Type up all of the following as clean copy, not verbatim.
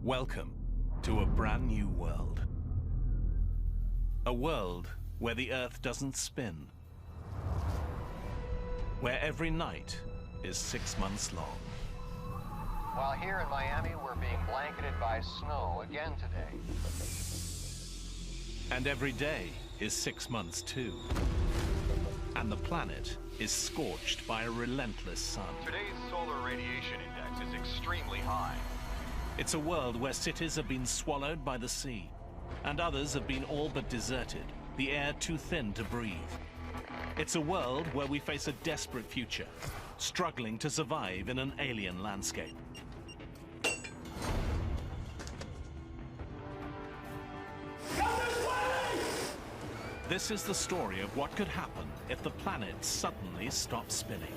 Welcome to a brand new world. A world where the Earth doesn't spin. Where every night is 6 months long. While here in Miami, we're being blanketed by snow again today. And every day is 6 months too. And the planet is scorched by a relentless sun. Today's solar radiation index is extremely high. It's a world where cities have been swallowed by the sea, and others have been all but deserted, the air too thin to breathe. It's a world where we face a desperate future, struggling to survive in an alien landscape. This is the story of what could happen if the planet suddenly stopped spinning.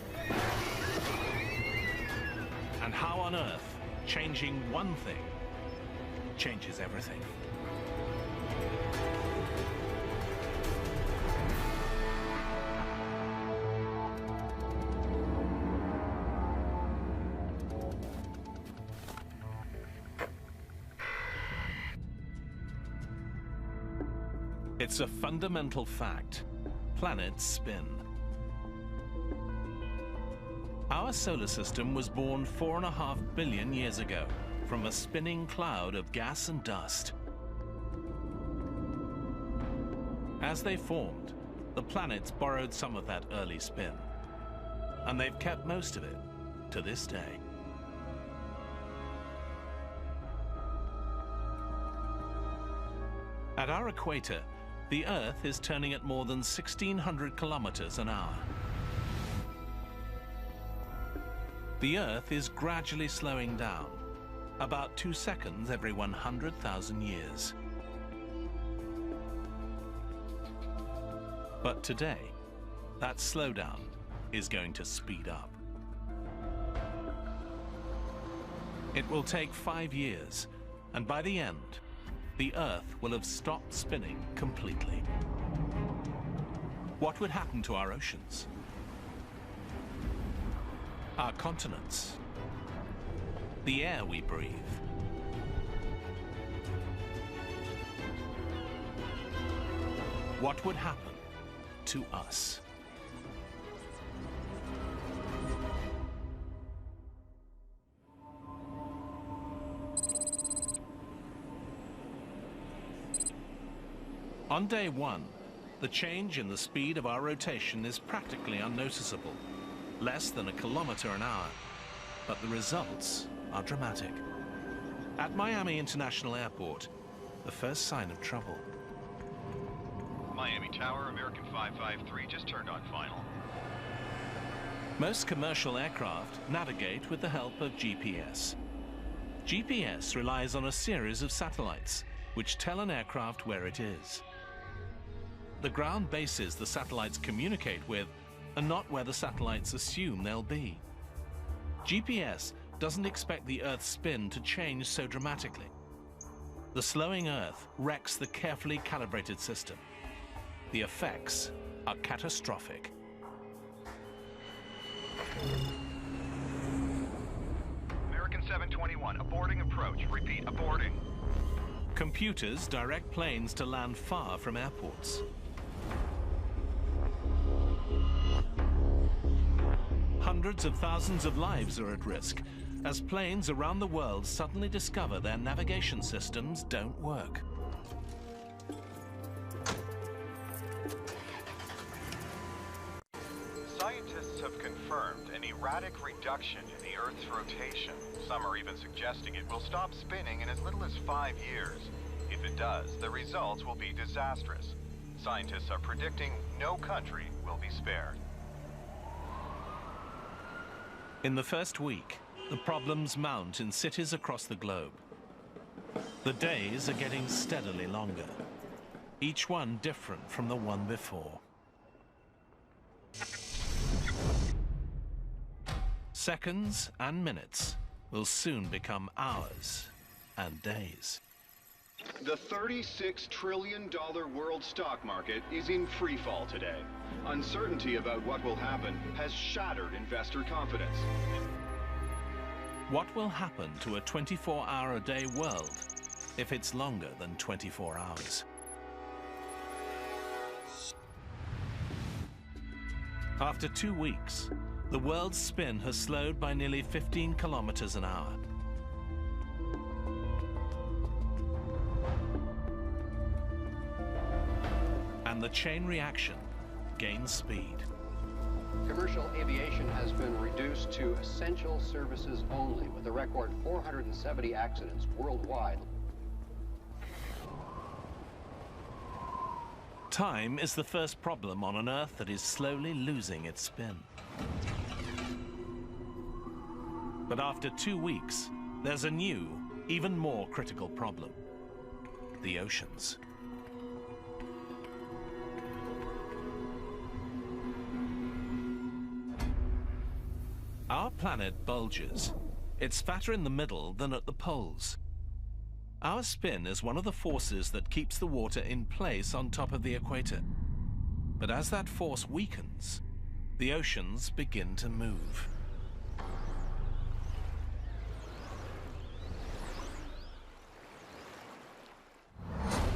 And how on Earth changing one thing changes everything. It's a fundamental fact. Planets spin. Our solar system was born 4.5 billion years ago from a spinning cloud of gas and dust. As they formed, the planets borrowed some of that early spin, and they've kept most of it to this day. At our equator, the Earth is turning at more than 1,600 kilometers an hour. The Earth is gradually slowing down, about 2 seconds every 100,000 years. But today, that slowdown is going to speed up. It will take 5 years, and by the end, the Earth will have stopped spinning completely. What would happen to our oceans? Our continents? The air we breathe? What would happen to us? On day one, the change in the speed of our rotation is practically unnoticeable, less than 1 kilometer an hour, but the results are dramatic. At Miami International Airport, the first sign of trouble. Miami Tower, American 553, just turned on final. Most commercial aircraft navigate with the help of GPS. GPS relies on a series of satellites, which tell an aircraft where it is. The ground bases the satellites communicate with are not where the satellites assume they'll be. GPS doesn't expect the Earth's spin to change so dramatically. The slowing Earth wrecks the carefully calibrated system. The effects are catastrophic. American 721, aborting approach. Repeat, aborting. Computers direct planes to land far from airports. Hundreds of thousands of lives are at risk as planes around the world suddenly discover their navigation systems don't work. Scientists have confirmed an erratic reduction in the Earth's rotation. Some are even suggesting it will stop spinning in as little as 5 years. If it does, the results will be disastrous. Scientists are predicting no country will be spared. In the first week, the problems mount in cities across the globe. The days are getting steadily longer, each one different from the one before. Seconds and minutes will soon become hours and days. The $36 trillion world stock market is in free fall today. Uncertainty about what will happen has shattered investor confidence. What will happen to a 24-hour-a-day world if it's longer than 24 hours? After 2 weeks, the world's spin has slowed by nearly 15 kilometers an hour. And the chain reaction gains speed. Commercial aviation has been reduced to essential services only, with a record 470 accidents worldwide. Time is the first problem on an Earth that is slowly losing its spin. But after 2 weeks, there's a new, even more critical problem: the oceans. Our planet bulges. It's fatter in the middle than at the poles. Our spin is one of the forces that keeps the water in place on top of the equator. But as that force weakens, the oceans begin to move.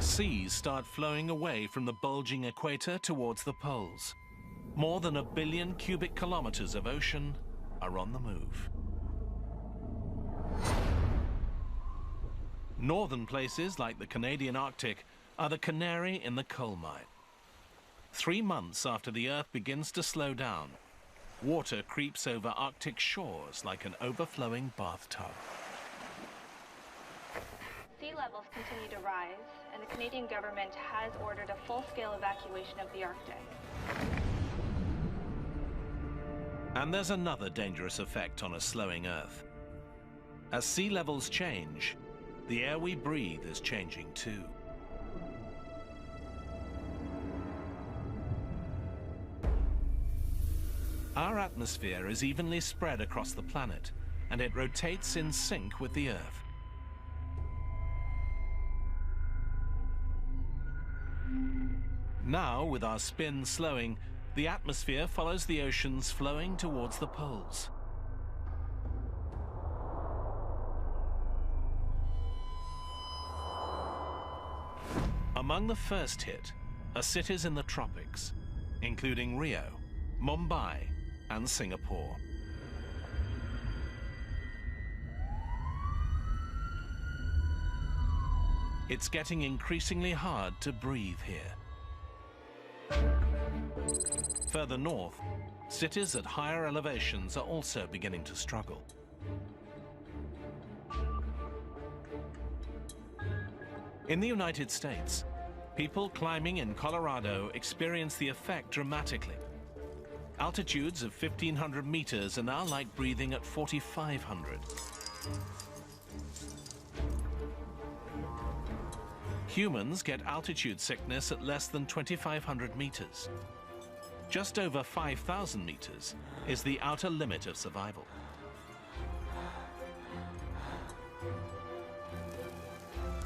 Seas start flowing away from the bulging equator towards the poles. More than 1 billion cubic kilometers of ocean are on the move. Northern places like the Canadian Arctic are the canary in the coal mine. 3 months after the Earth begins to slow down, water creeps over Arctic shores like an overflowing bathtub. Sea levels continue to rise, and the Canadian government has ordered a full-scale evacuation of the Arctic. And there's another dangerous effect on a slowing Earth. As sea levels change, the air we breathe is changing too. Our atmosphere is evenly spread across the planet, and it rotates in sync with the Earth. Now, with our spin slowing, the atmosphere follows the oceans flowing towards the poles. Among the first hit are cities in the tropics, including Rio, Mumbai, and Singapore. It's getting increasingly hard to breathe here. Further north, cities at higher elevations are also beginning to struggle. In the United States, people climbing in Colorado experience the effect dramatically. Altitudes of 1,500 meters are now like breathing at 4,500. Humans get altitude sickness at less than 2,500 meters. Just over 5,000 meters is the outer limit of survival.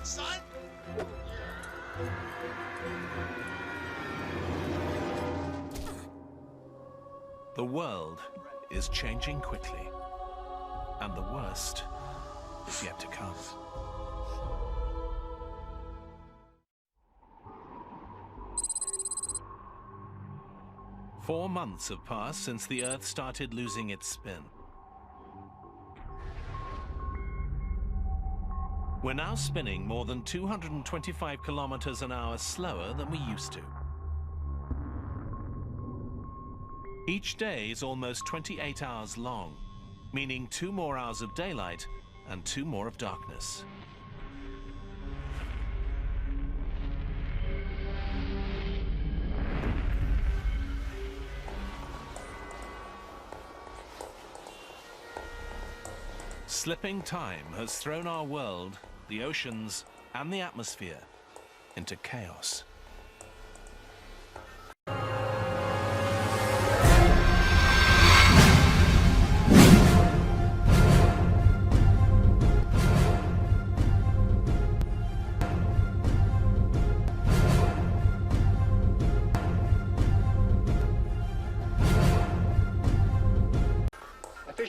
Son? The world is changing quickly, and the worst is yet to come. Four months have passed since the Earth started losing its spin. We're now spinning more than 225 kilometers an hour slower than we used to. Each day is almost 28 hours long, meaning 2 more hours of daylight and 2 more of darkness. Slipping time has thrown our world, the oceans, and the atmosphere into chaos.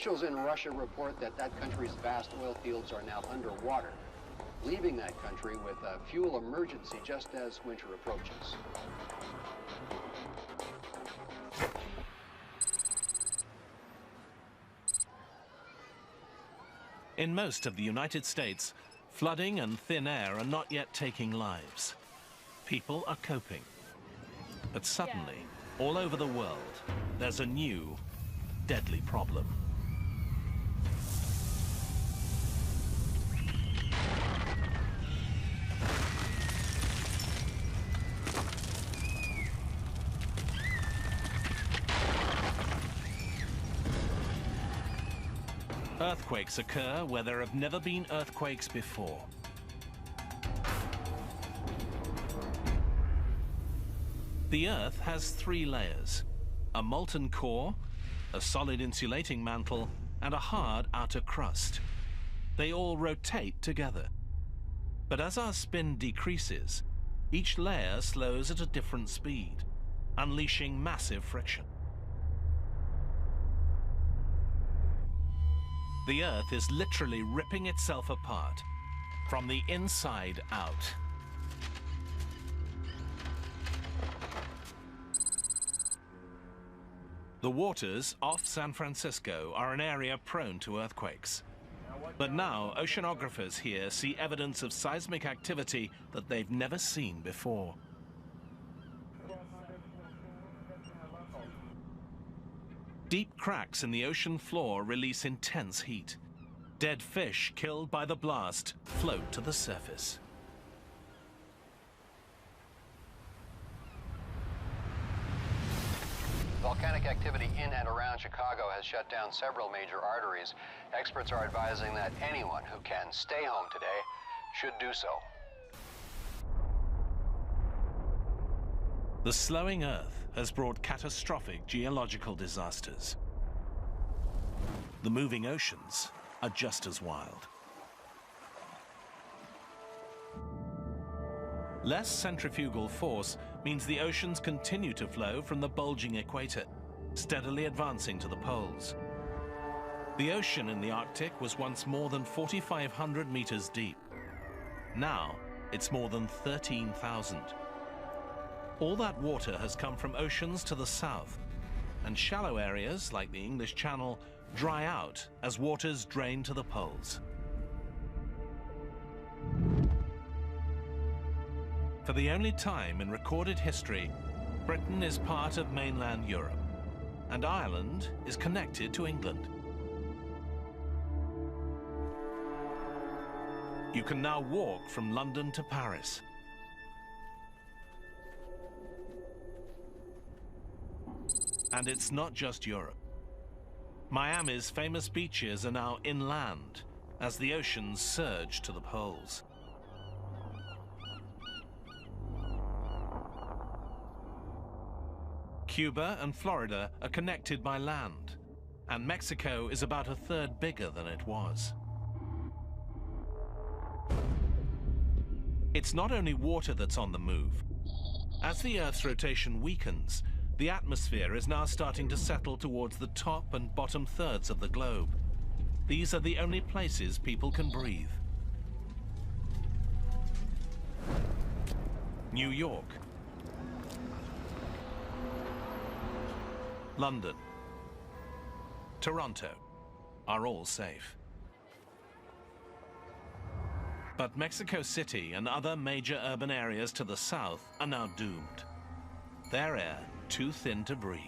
Officials in Russia report that that country's vast oil fields are now underwater, leaving that country with a fuel emergency just as winter approaches. In most of the United States, flooding and thin air are not yet taking lives. People are coping. But suddenly, all over the world, there's a new, deadly problem. Earthquakes occur where there have never been earthquakes before. The Earth has 3 layers: a molten core, a solid insulating mantle, and a hard outer crust. They all rotate together. But as our spin decreases, each layer slows at a different speed, unleashing massive friction. The Earth is literally ripping itself apart, from the inside out. The waters off San Francisco are an area prone to earthquakes. But now, oceanographers here see evidence of seismic activity that they've never seen before. Deep cracks in the ocean floor release intense heat. Dead fish killed by the blast float to the surface. Volcanic activity in and around Chicago has shut down several major arteries. Experts are advising that anyone who can stay home today should do so. The slowing Earth has brought catastrophic geological disasters. The moving oceans are just as wild. Less centrifugal force means the oceans continue to flow from the bulging equator, steadily advancing to the poles. The ocean in the Arctic was once more than 4,500 meters deep. Now, it's more than 13,000. All that water has come from oceans to the south, and shallow areas like the English Channel dry out as waters drain to the poles. For the only time in recorded history, Britain is part of mainland Europe, and Ireland is connected to England. You can now walk from London to Paris. And it's not just Europe. Miami's famous beaches are now inland as the oceans surge to the poles. Cuba and Florida are connected by land, and Mexico is about a third bigger than it was. It's not only water that's on the move. As the Earth's rotation weakens, the atmosphere is now starting to settle towards the top and bottom thirds of the globe. These are the only places people can breathe. New York, London, Toronto are all safe. But Mexico City and other major urban areas to the south are now doomed. Their air too thin to breathe.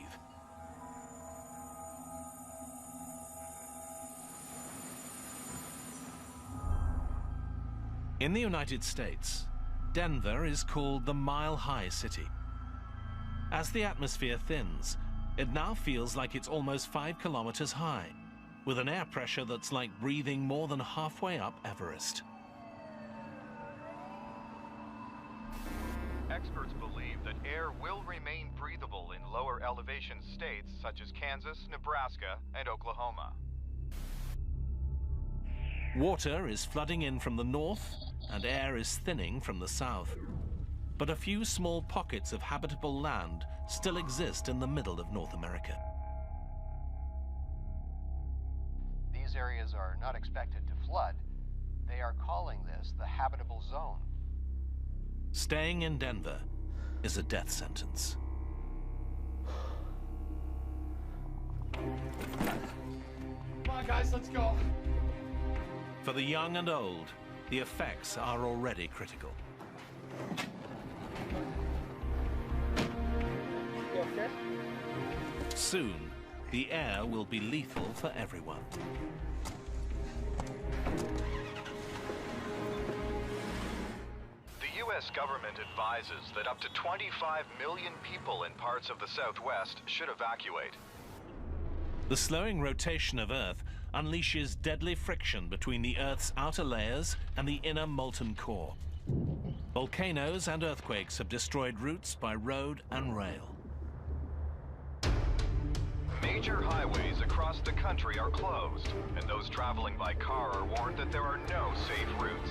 In the United States, Denver is called the mile-high city. As the atmosphere thins, it now feels like it's almost 5 kilometers high, with an air pressure that's like breathing more than halfway up Everest. Experts believe that air will remain breathable in lower elevation states such as Kansas, Nebraska, and Oklahoma. Water is flooding in from the north, and air is thinning from the south. But a few small pockets of habitable land still exist in the middle of North America. areas are not expected to flood. They are calling this the habitable zone. Staying in Denver is a death sentence. Come on, guys, let's go. For the young and old, the effects are already critical. You okay? Soon, the air will be lethal for everyone. The U.S. government advises that up to 25 million people in parts of the Southwest should evacuate. The slowing rotation of Earth unleashes deadly friction between the Earth's outer layers and the inner molten core. Volcanoes and earthquakes have destroyed routes by road and rail. Major highways across the country are closed, and those traveling by car are warned that there are no safe routes.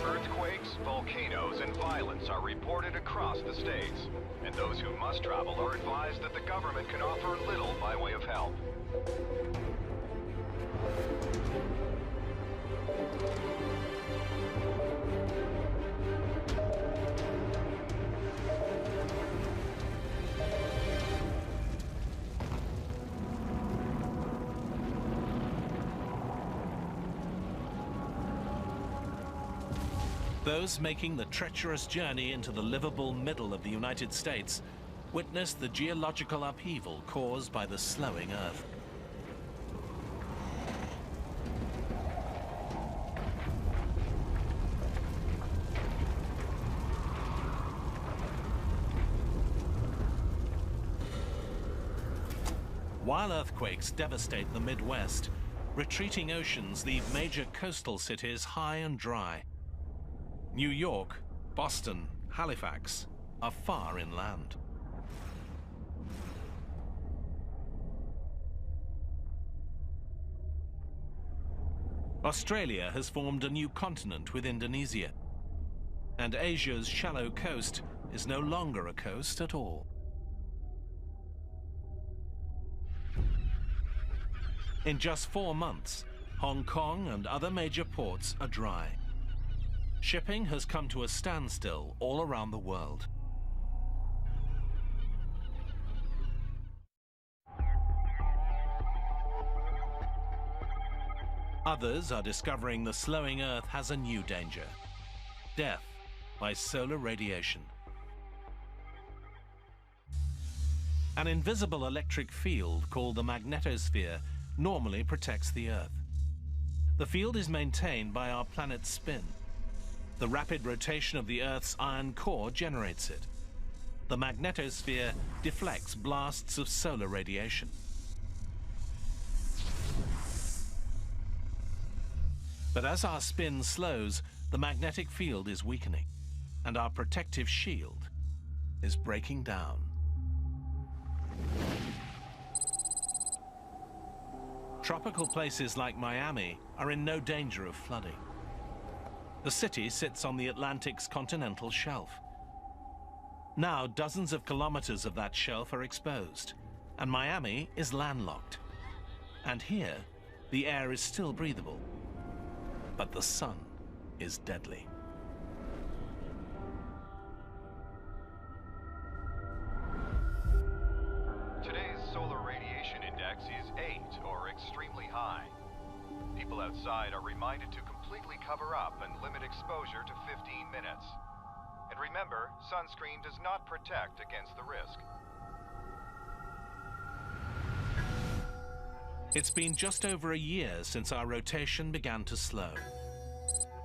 Earthquakes, volcanoes, and violence are reported across the states, and those who must travel are advised that the government can offer little by way of help. Those making the treacherous journey into the livable middle of the United States witness the geological upheaval caused by the slowing Earth. While earthquakes devastate the Midwest, retreating oceans leave major coastal cities high and dry. New York, Boston, Halifax are far inland. Australia has formed a new continent with Indonesia, and Asia's shallow coast is no longer a coast at all. In just 4 months, Hong Kong and other major ports are dry. Shipping has come to a standstill all around the world. Others are discovering the slowing Earth has a new danger: death by solar radiation. An invisible electric field called the magnetosphere normally protects the Earth. The field is maintained by our planet's spin. The rapid rotation of the Earth's iron core generates it. The magnetosphere deflects blasts of solar radiation. But as our spin slows, the magnetic field is weakening, and our protective shield is breaking down. Tropical places like Miami are in no danger of flooding. The city sits on the Atlantic's continental shelf. Now, dozens of kilometers of that shelf are exposed, and Miami is landlocked. And here, the air is still breathable, but the sun is deadly. Today's solar radiation index is 8, or extremely high. People outside are reminded to completely cover up and limit exposure to 15 minutes. And remember, sunscreen does not protect against the risk. It's been just over a year since our rotation began to slow.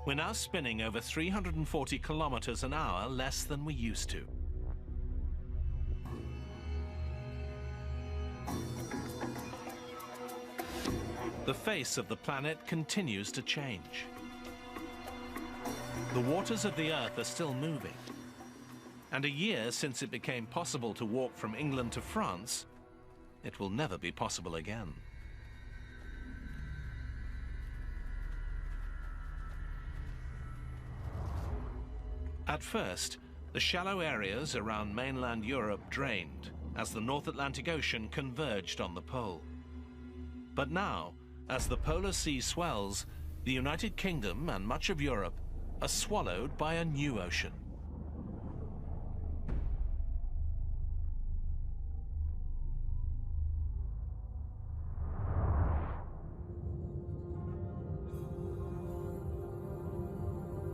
We're now spinning over 340 kilometers an hour less than we used to. The face of the planet continues to change. The waters of the Earth are still moving. And a year since it became possible to walk from England to France, it will never be possible again. At first, The shallow areas around mainland Europe drained as the North Atlantic Ocean converged on the pole. But now, as the polar sea swells, the United Kingdom and much of Europe are swallowed by a new ocean.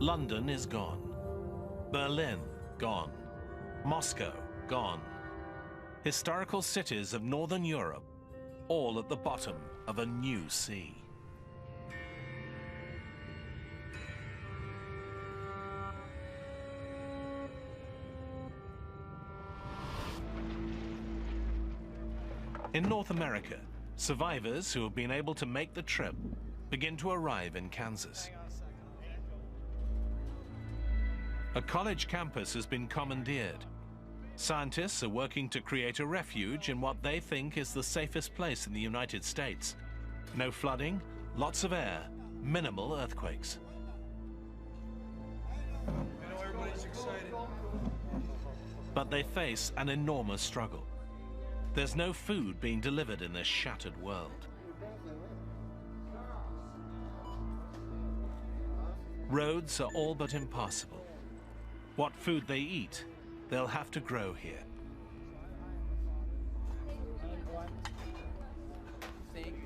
London is gone. Berlin, gone. Moscow, gone. Historical cities of Northern Europe, all at the bottom of a new sea. In North America, survivors who have been able to make the trip begin to arrive in Kansas. A college campus has been commandeered. Scientists are working to create a refuge in what they think is the safest place in the United States. No flooding, lots of air, minimal earthquakes. I know everybody's excited. But they face an enormous struggle. There's no food being delivered in this shattered world. Roads are all but impassable. What food they eat, they'll have to grow here.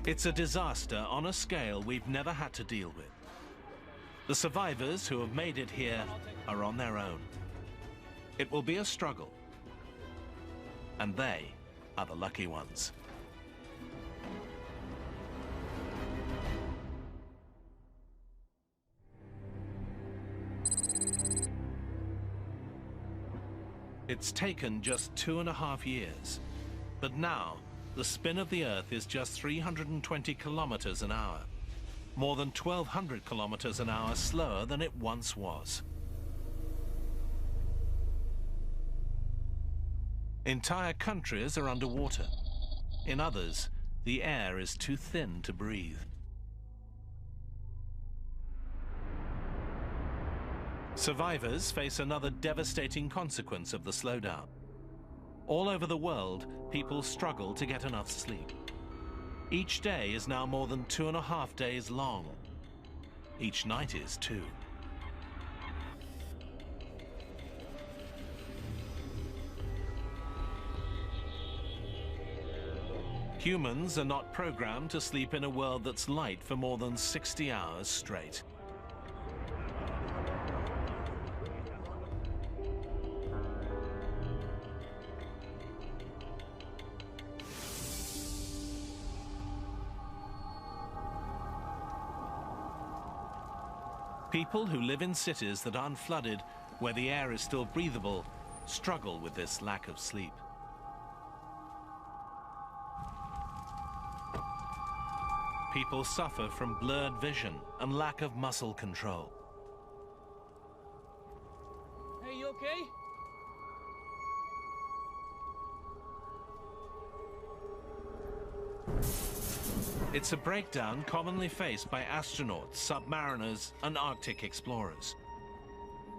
It's a disaster on a scale we've never had to deal with. The survivors who have made it here are on their own. It will be a struggle, and they are the lucky ones. It's taken just 2.5 years, but now the spin of the Earth is just 320 kilometers an hour, more than 1,200 kilometers an hour slower than it once was. Entire countries are underwater. In others, the air is too thin to breathe. Survivors face another devastating consequence of the slowdown. All over the world, people struggle to get enough sleep. Each day is now more than 2.5 days long. Each night is too. Humans are not programmed to sleep in a world that's light for more than 60 hours straight. People who live in cities that aren't flooded, where the air is still breathable, struggle with this lack of sleep. People suffer from blurred vision and lack of muscle control. Hey, you okay? It's a breakdown commonly faced by astronauts, submariners, and Arctic explorers.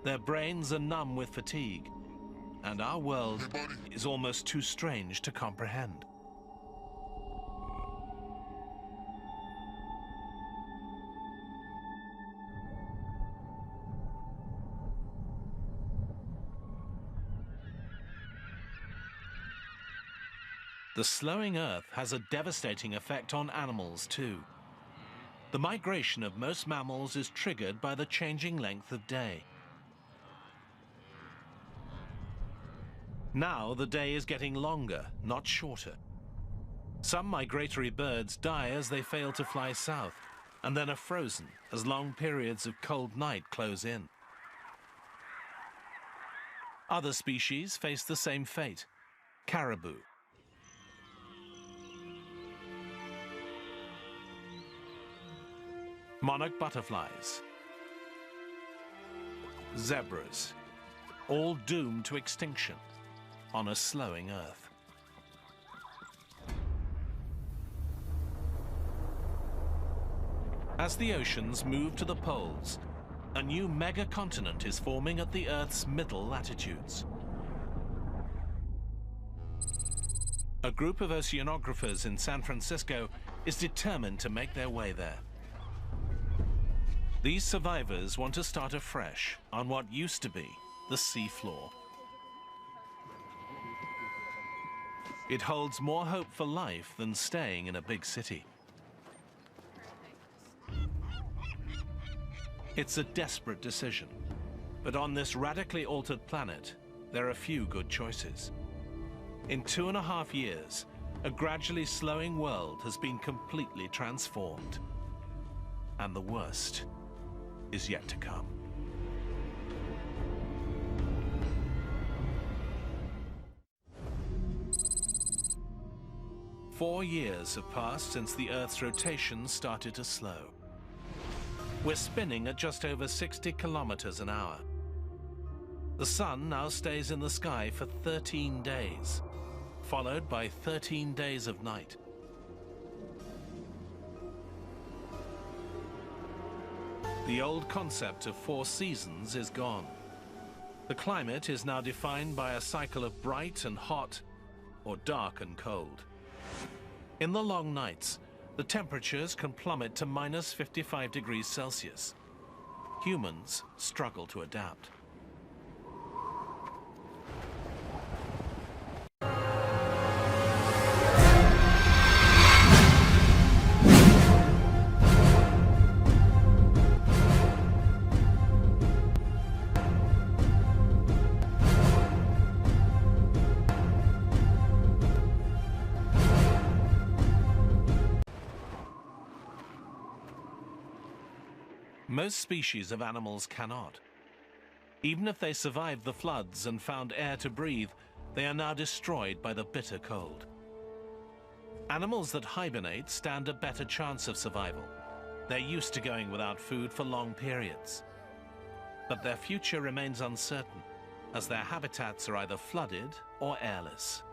Their brains are numb with fatigue, and our world is almost too strange to comprehend. The slowing Earth has a devastating effect on animals too. The migration of most mammals is triggered by the changing length of day. Now the day is getting longer, not shorter. Some migratory birds die as they fail to fly south, and then are frozen as long periods of cold night close in. Other species face the same fate. Caribou. Monarch butterflies, zebras, all doomed to extinction on a slowing Earth. As the oceans move to the poles, a new mega-continent is forming at the Earth's middle latitudes. A group of oceanographers in San Francisco is determined to make their way there. These survivors want to start afresh on what used to be the seafloor. It holds more hope for life than staying in a big city. It's a desperate decision, but on this radically altered planet, there are few good choices. In 2.5 years, a gradually slowing world has been completely transformed. And the worst is yet to come. Four years have passed since the Earth's rotation started to slow. We're spinning at just over 60 kilometers an hour. The sun now stays in the sky for 13 days, followed by 13 days of night. The old concept of 4 seasons is gone. The climate is now defined by a cycle of bright and hot, or dark and cold. In the long nights, the temperatures can plummet to minus 55 degrees Celsius. Humans struggle to adapt. Most species of animals cannot. Even if they survived the floods and found air to breathe, they are now destroyed by the bitter cold. Animals that hibernate stand a better chance of survival. They're used to going without food for long periods. But their future remains uncertain, as their habitats are either flooded or airless.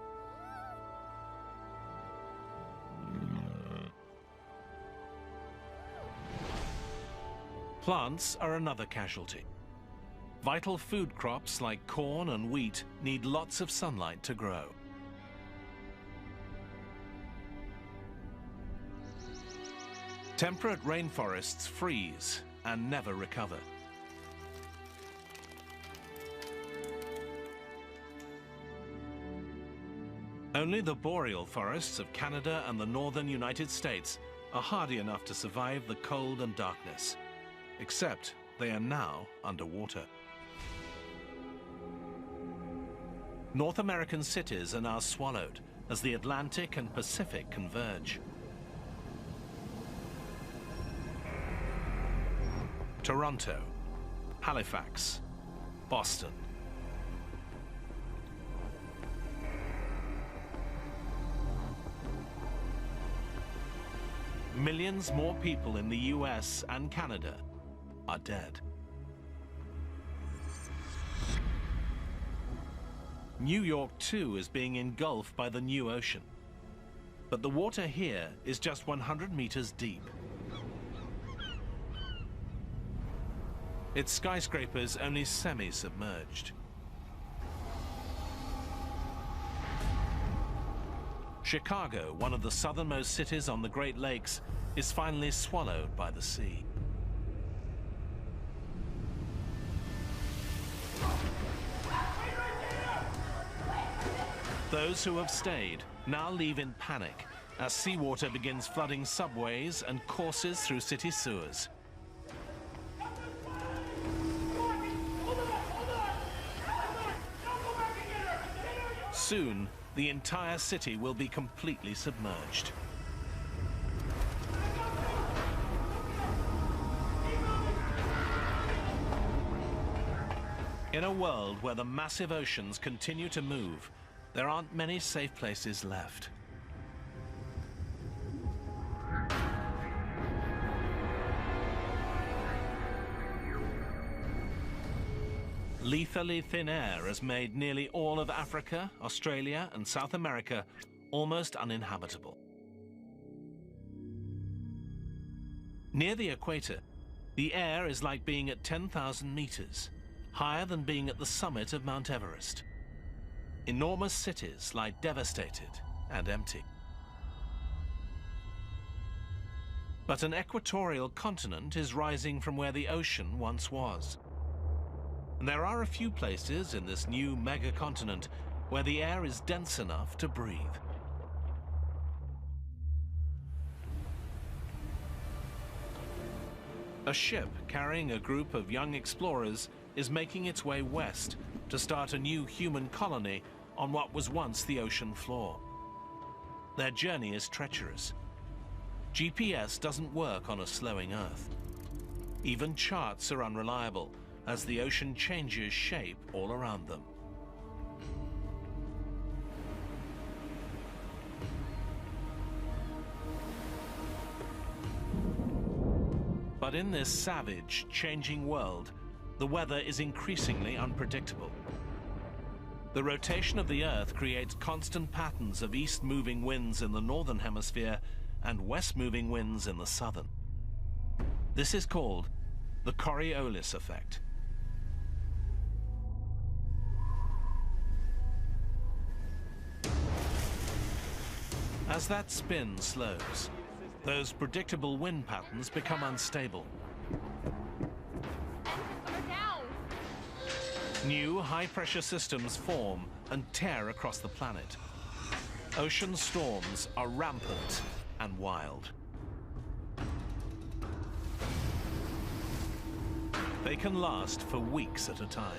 Plants are another casualty. Vital food crops like corn and wheat need lots of sunlight to grow. Temperate rainforests freeze and never recover. Only the boreal forests of Canada and the northern United States are hardy enough to survive the cold and darkness. Except they are now underwater. North American cities are now swallowed as the Atlantic and Pacific converge. Toronto, Halifax, Boston. Millions more people in the US and Canada are dead. New York, too, is being engulfed by the new ocean. But the water here is just 100 meters deep. Its skyscrapers only semi-submerged. Chicago, one of the southernmost cities on the Great Lakes, is finally swallowed by the sea. Those who have stayed now leave in panic as seawater begins flooding subways and courses through city sewers. Soon, the entire city will be completely submerged. In a world where the massive oceans continue to move, there aren't many safe places left. Lethally thin air has made nearly all of Africa, Australia, and South America almost uninhabitable. Near the equator, The air is like being at 10,000 meters, higher than being at the summit of Mount Everest. Enormous cities lie devastated and empty. But an equatorial continent is rising from where the ocean once was. And there are a few places in this new megacontinent where the air is dense enough to breathe. A ship carrying a group of young explorers is making its way west to start a new human colony on what was once the ocean floor. Their journey is treacherous. GPS doesn't work on a slowing Earth. Even charts are unreliable as the ocean changes shape all around them. But in this savage, changing world, the weather is increasingly unpredictable. The rotation of the Earth creates constant patterns of east-moving winds in the northern hemisphere and west-moving winds in the southern. This is called the Coriolis effect. As that spin slows, those predictable wind patterns become unstable. New high-pressure systems form and tear across the planet. Ocean storms are rampant and wild. They can last for weeks at a time.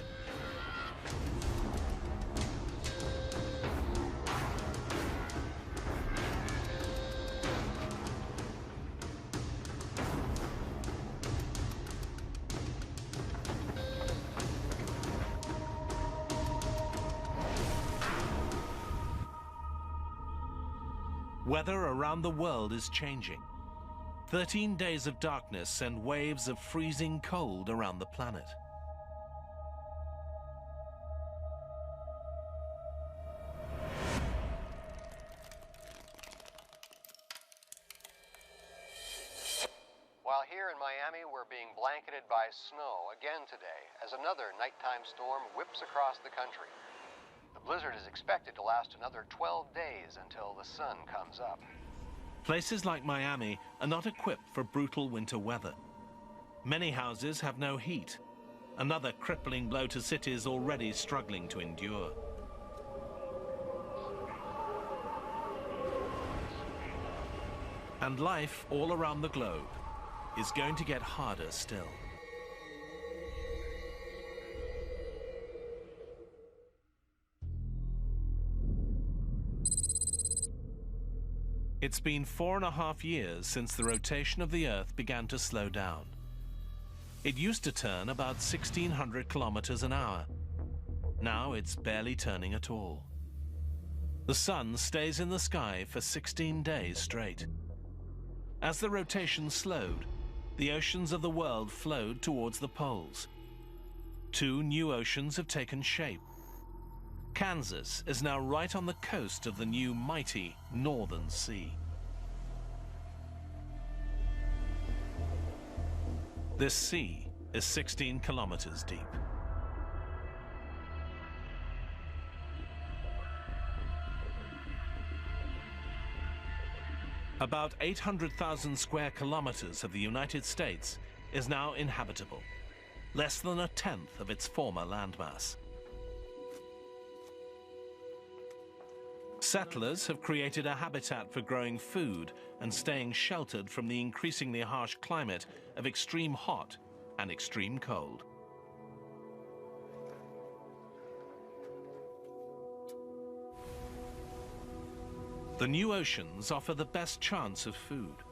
Weather around the world is changing. 13 days of darkness send waves of freezing cold around the planet. While here in Miami, we're being blanketed by snow again today as another nighttime storm whips across the country. The blizzard is expected to last another 12 days until the sun comes up. Places like Miami are not equipped for brutal winter weather. Many houses have no heat, another crippling blow to cities already struggling to endure. And life all around the globe is going to get harder still. It's been 4.5 years since the rotation of the Earth began to slow down. It used to turn about 1,600 kilometers an hour. Now it's barely turning at all. The sun stays in the sky for 16 days straight. As the rotation slowed, the oceans of the world flowed towards the poles. 2 new oceans have taken shape. Kansas is now right on the coast of the new mighty Northern Sea. This sea is 16 kilometers deep. About 800,000 square kilometers of the United States is now inhabitable, less than 1/10 of its former landmass. Settlers have created a habitat for growing food and staying sheltered from the increasingly harsh climate of extreme hot and extreme cold. The new oceans offer the best chance of food.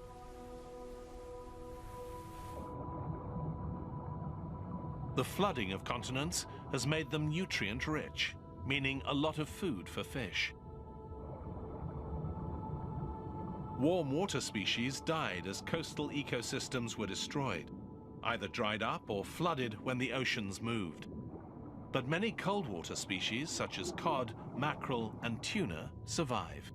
The flooding of continents has made them nutrient-rich, meaning a lot of food for fish. Warm water species died as coastal ecosystems were destroyed, either dried up or flooded when the oceans moved. But many cold water species, such as cod, mackerel, and tuna, survive.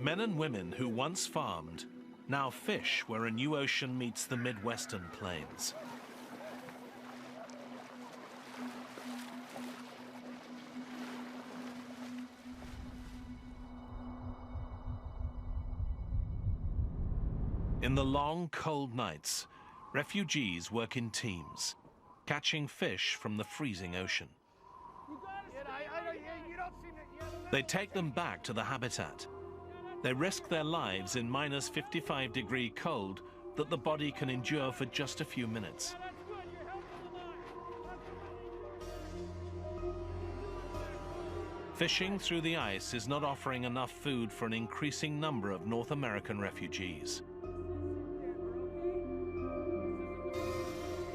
Men and women who once farmed now fish where a new ocean meets the Midwestern plains. In the long, cold nights, refugees work in teams, catching fish from the freezing ocean. They take them back to the habitat. They risk their lives in minus 55-degree cold that the body can endure for just a few minutes. Fishing through the ice is not offering enough food for an increasing number of North American refugees.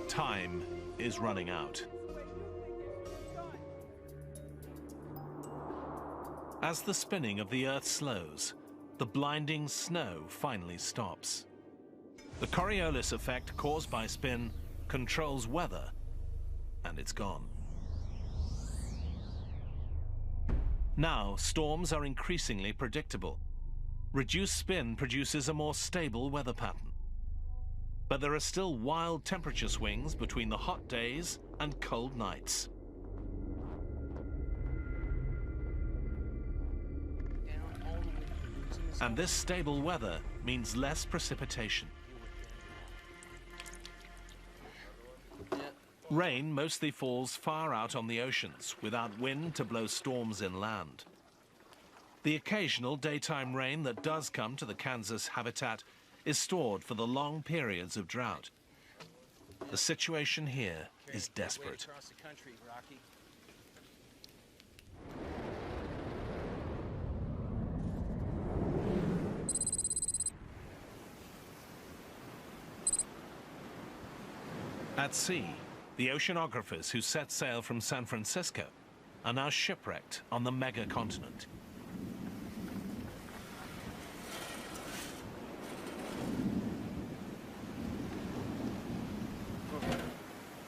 Time is running out. As the spinning of the Earth slows, the blinding snow finally stops. The Coriolis effect caused by spin controls weather, and it's gone. Now, storms are increasingly predictable. Reduced spin produces a more stable weather pattern. But there are still wild temperature swings between the hot days and cold nights. And this stable weather means less precipitation. Rain mostly falls far out on the oceans, without wind to blow storms inland. The occasional daytime rain that does come to the Kansas habitat is stored for the long periods of drought. The situation here is desperate. At sea, the oceanographers who set sail from San Francisco are now shipwrecked on the mega-continent.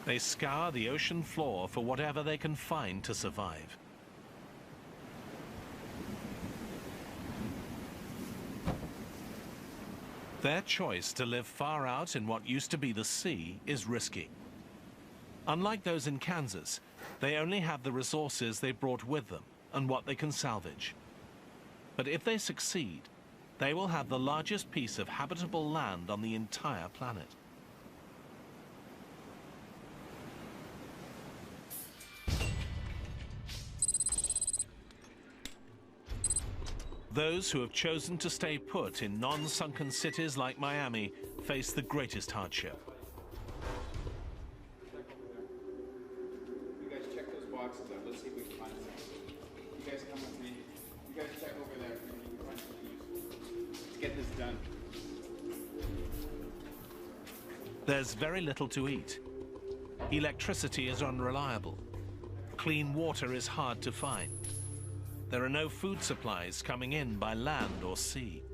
They scour the ocean floor for whatever they can find to survive. Their choice to live far out in what used to be the sea is risky. Unlike those in Kansas, they only have the resources they brought with them and what they can salvage. But if they succeed, they will have the largest piece of habitable land on the entire planet. Those who have chosen to stay put in non-sunken cities like Miami face the greatest hardship. You guys check those boxes out. Let's see if we can find something. You guys come with me. You guys check over there. Maybe you can find something useful. Let's get this done. There's very little to eat. Electricity is unreliable. Clean water is hard to find. There are no food supplies coming in by land or sea.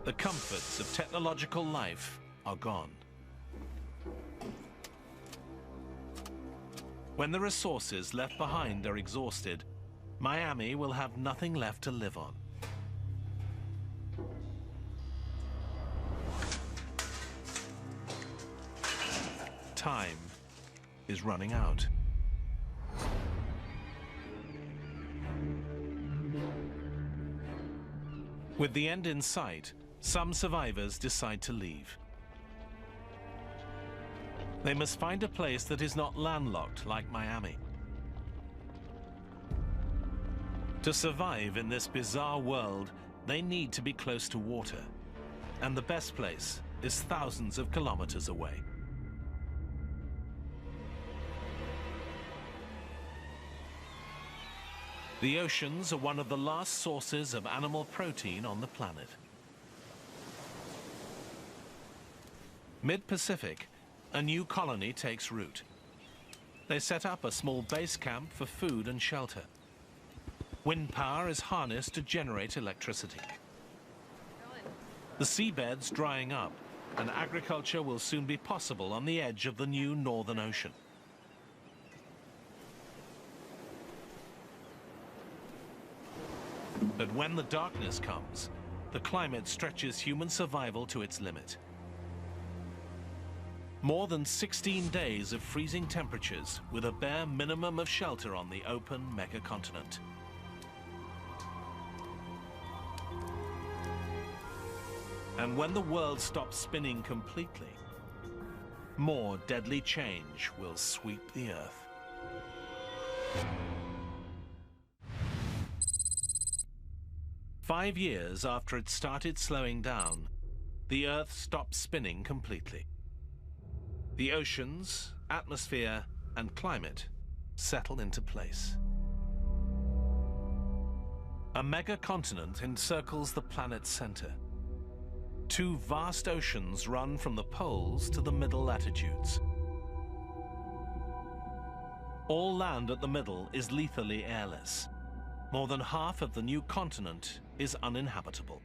The comforts of technological life are gone. When the resources left behind are exhausted, Miami will have nothing left to live on. Time is running out. With the end in sight, some survivors decide to leave. They must find a place that is not landlocked like Miami. To survive in this bizarre world, they need to be close to water. And the best place is thousands of kilometers away. The oceans are one of the last sources of animal protein on the planet. Mid-Pacific, a new colony takes root. They set up a small base camp for food and shelter. Wind power is harnessed to generate electricity. The seabed's drying up, and agriculture will soon be possible on the edge of the new Northern Ocean. But when the darkness comes, the climate stretches human survival to its limit. More than 16 days of freezing temperatures with a bare minimum of shelter on the open megacontinent. And when the world stops spinning completely, more deadly change will sweep the Earth. Five years after it started slowing down, the Earth stopped spinning completely. The oceans, atmosphere, and climate settle into place. A megacontinent encircles the planet's center. Two vast oceans run from the poles to the middle latitudes. All land at the middle is lethally airless. More than half of the new continent is uninhabitable.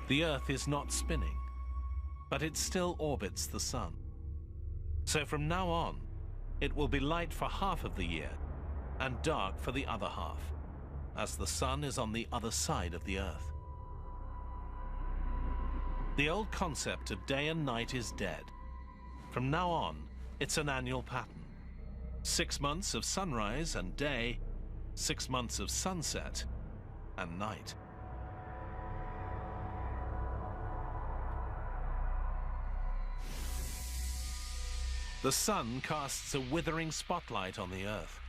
The Earth is not spinning, but it still orbits the Sun. So from now on, it will be light for half of the year and dark for the other half, as the Sun is on the other side of the Earth. The old concept of day and night is dead. From now on, it's an annual pattern. 6 months of sunrise and day, 6 months of sunset and night. The sun casts a withering spotlight on the Earth.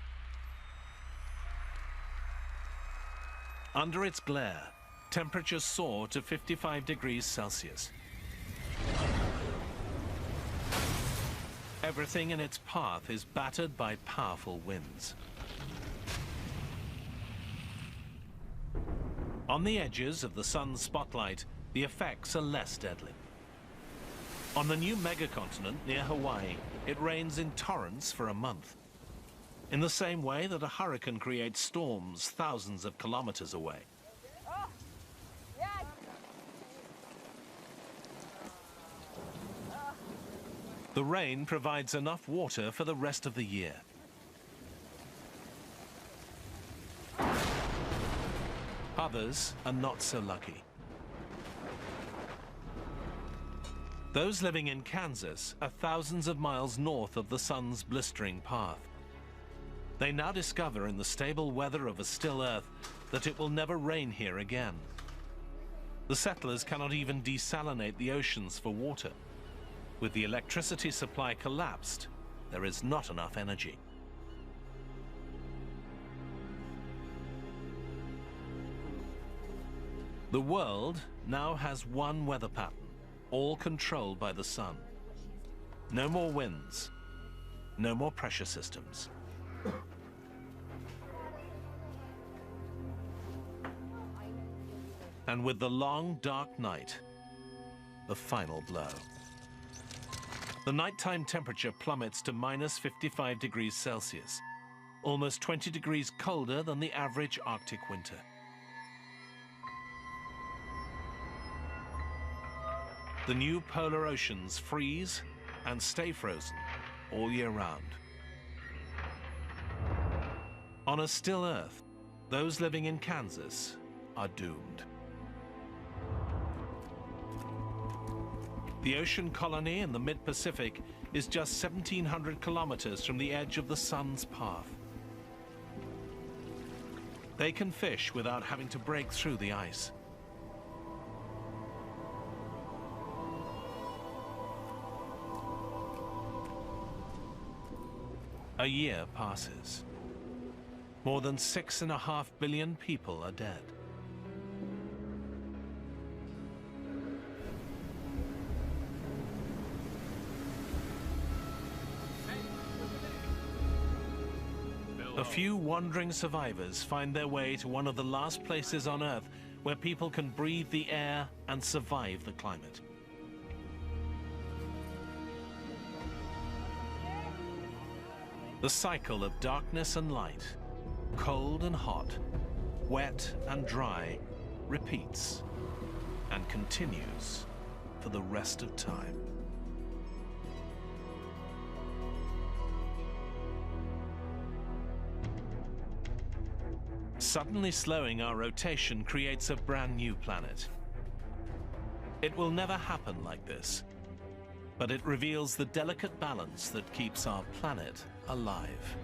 Under its glare, temperatures soar to 55 degrees Celsius. Everything in its path is battered by powerful winds. On the edges of the sun's spotlight, the effects are less deadly. On the new megacontinent near Hawaii, it rains in torrents for a month. In the same way that a hurricane creates storms thousands of kilometers away. The rain provides enough water for the rest of the year. Others are not so lucky. Those living in Kansas are thousands of miles north of the sun's blistering path. They now discover in the stable weather of a still Earth that it will never rain here again. The settlers cannot even desalinate the oceans for water. With the electricity supply collapsed, there is not enough energy. The world now has one weather pattern, all controlled by the sun. No more winds, no more pressure systems. And with the long, dark night, the final blow. The nighttime temperature plummets to minus 55 degrees Celsius, almost 20 degrees colder than the average Arctic winter. The new polar oceans freeze and stay frozen all year round. On a still Earth, those living in Kansas are doomed. The ocean colony in the mid-Pacific is just 1,700 kilometers from the edge of the sun's path. They can fish without having to break through the ice. A year passes. More than 6.5 billion people are dead. A few wandering survivors find their way to one of the last places on Earth where people can breathe the air and survive the climate. The cycle of darkness and light, cold and hot, wet and dry, repeats and continues for the rest of time. Suddenly slowing our rotation creates a brand new planet. It will never happen like this, but it reveals the delicate balance that keeps our planet alive.